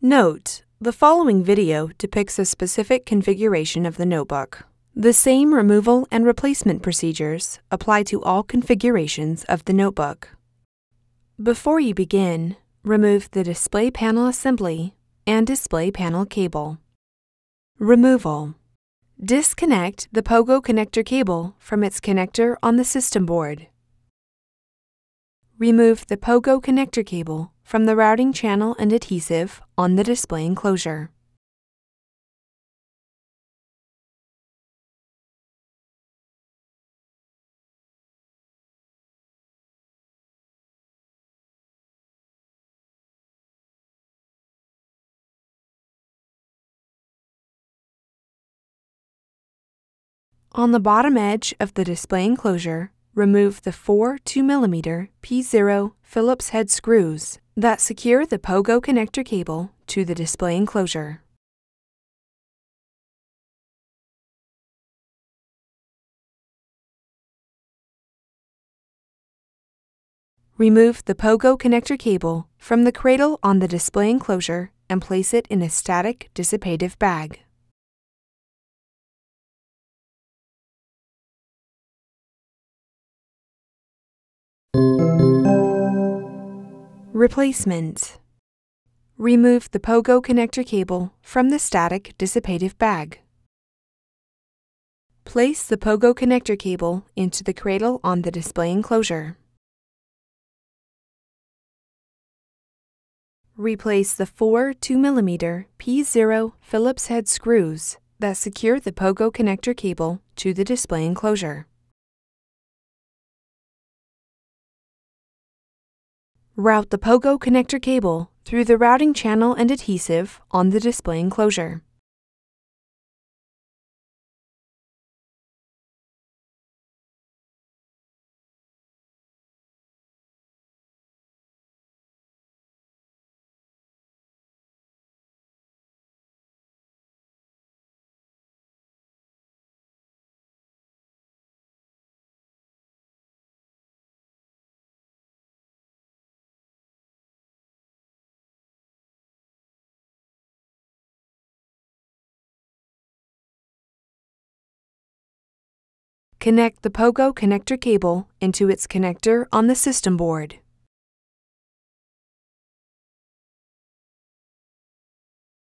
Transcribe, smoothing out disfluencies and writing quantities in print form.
Note: the following video depicts a specific configuration of the notebook. The same removal and replacement procedures apply to all configurations of the notebook. Before you begin, remove the display panel assembly and display panel cable. Removal: disconnect the POGO connector cable from its connector on the system board. Remove the POGO connector cable from the routing channel and adhesive on the display enclosure. On the bottom edge of the display enclosure, remove the 4 2mm P0 Phillips-head screws that secure the POGO connector cable to the display enclosure. Remove the POGO connector cable from the cradle on the display enclosure and place it in a static-dissipative bag. Replacement: remove the POGO connector cable from the static-dissipative bag. Place the POGO connector cable into the cradle on the display enclosure. Replace the 4 2mm P0 Phillips-head screws that secure the POGO connector cable to the display enclosure. Route the POGO connector cable through the routing channel and adhesive on the display enclosure. Connect the POGO connector cable into its connector on the system board.